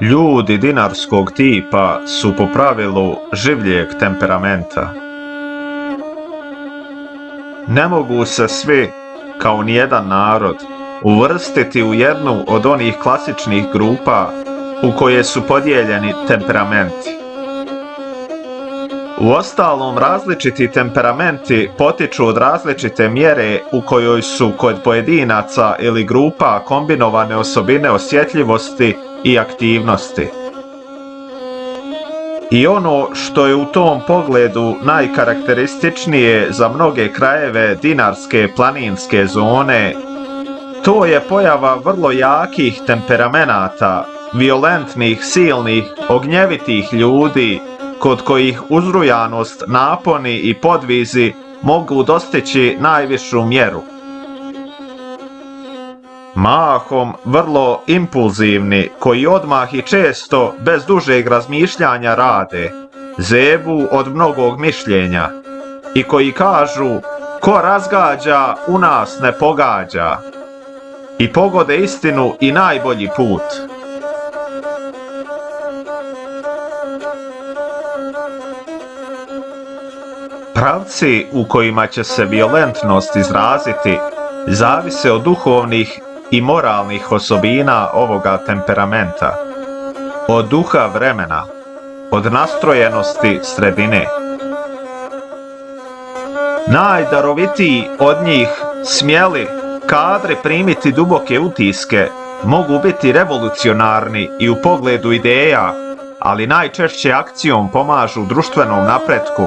Ljudi dinarskog tipa su po pravilu življeg temperamenta. Ne mogu se svi, kao nijedan narod, uvrstiti u jednu od onih klasičnih grupa u koje su podijeljeni temperamenti. Uostalom, različiti temperamenti potiču od različite mjere u kojoj su kod pojedinaca ili grupa kombinovane osobine osjetljivosti i aktivnosti. I ono što je u tom pogledu najkarakterističnije za mnoge krajeve dinarske planinske zone, to je pojava vrlo jakih temperamenata, violentnih, silnih, ognjevitih ljudi, kod kojih uzrujanost, naponi i podvizi mogu dostići najvišu mjeru. Mahom vrlo impulzivni, koji odmah i često bez dužeg razmišljanja rade, zebu od mnogog mišljenja i koji kažu: ko razgađa, u nas ne pogađa, i pogode istinu i najbolji put. Pravci u kojima će se violentnost izraziti zavise od duhovnih i moralnih osobina ovoga temperamenta, od duha vremena, od nastrojenosti sredine. Najdarovitiji od njih, smjeli, kadri primiti duboke utiske, mogu biti revolucionarni i u pogledu ideja, ali najčešće akcijom pomažu društvenom napretku,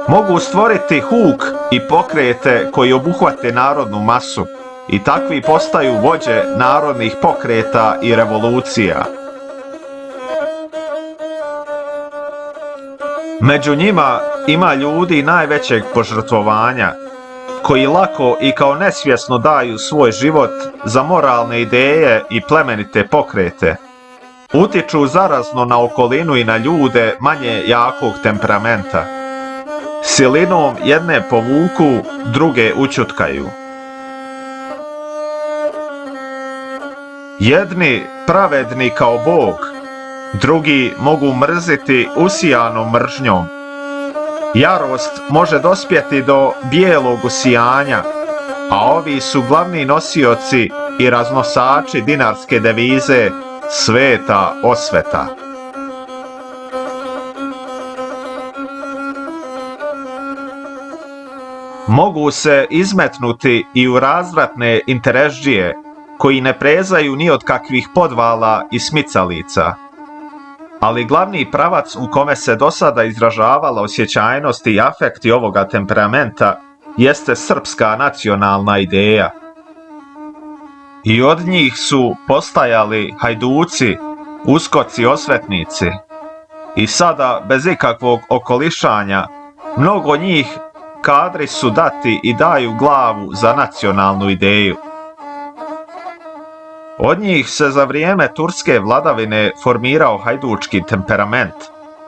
mogu stvoriti huk i pokrete koji obuhvate narodnu masu i takvi postaju vođe narodnih pokreta i revolucija. Među njima ima ljudi najvećeg požrtvovanja, koji lako i kao nesvjesno daju svoj život za moralne ideje i plemenite pokrete. Utiču zarazno na okolinu i na ljude manje jakog temperamenta. Silinom jedne povuku, druge ućutkaju. Jedni pravedni kao Bog, drugi mogu mrziti usijanom mržnjom. Jarost može dospjeti do bijelog usijanja, a ovi su glavni nosioci i raznosači dinarske devize sveta osveta. Mogu se izmetnuti i u razvratne interesdžije, koji ne prezaju ni od kakvih podvala i smicalica. Ali glavni pravac u kome se do sada izražavala osjećajnost i afekti ovoga temperamenta jeste srpska nacionalna ideja. I od njih su postajali hajduci, uskoci osvetnici. I sada, bez ikakvog okolišanja, mnogo njih kadri su dati i daju glavu za nacionalnu ideju. Od njih se za vrijeme turske vladavine formirao hajdučki temperament,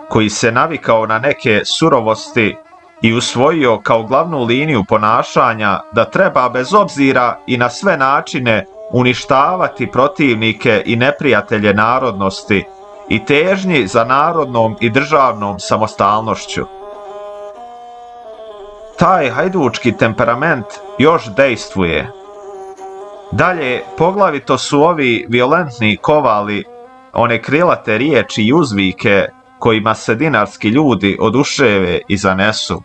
koji se navikao na neke surovosti i usvojio kao glavnu liniju ponašanja da treba bez obzira i na sve načine uništavati protivnike i neprijatelje narodnosti i težnji za narodnom i državnom samostalnošću. Taj hajdučki temperament još dejstvuje. Dalje, poglavito su ovi violentni kovali one krilate riječi i uzvike kojima se dinarski ljudi oduševe i zanesu.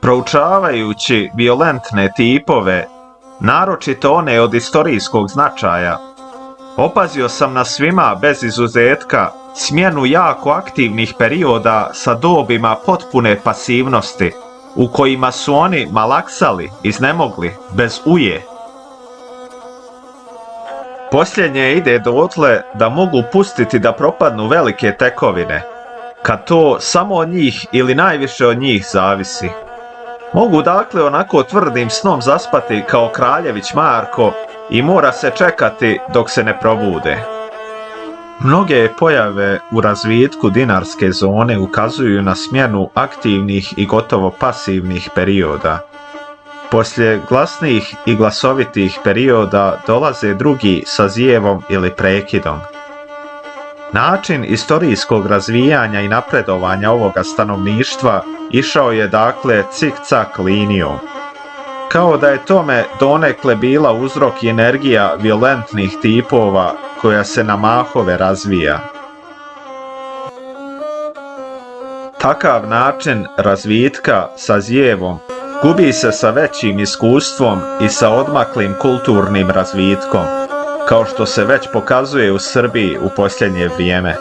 Proučavajući violentne tipove, naročito one od istorijskog značaja, opazio sam na svima bez izuzetka smjenu jako aktivnih perioda sa dobima potpune pasivnosti, u kojima su oni malaksali, iznemogli, bez uje. Posljednje ide dotle da mogu pustiti da propadnu velike tekovine, kad to samo od njih ili najviše od njih zavisi. Mogu dakle onako tvrdim snom zaspati kao kraljević Marko i mora se čekati dok se ne probude. Mnoge pojave u razvitku dinarske zone ukazuju na smjenu aktivnih i gotovo pasivnih perioda. Poslije glasnih i glasovitih perioda dolaze drugi sa zijevom ili prekidom. Način istorijskog razvijanja i napredovanja ovoga stanovništva išao je dakle cik-cak linijom. Kao da je tome donekle bila uzrok i energija violentnih tipova koja se na mahove razvija. Takav način razvitka sa zijevom gubi se sa većim iskustvom i sa odmaklim kulturnim razvitkom, kao što se već pokazuje u Srbiji u posljednje vrijeme.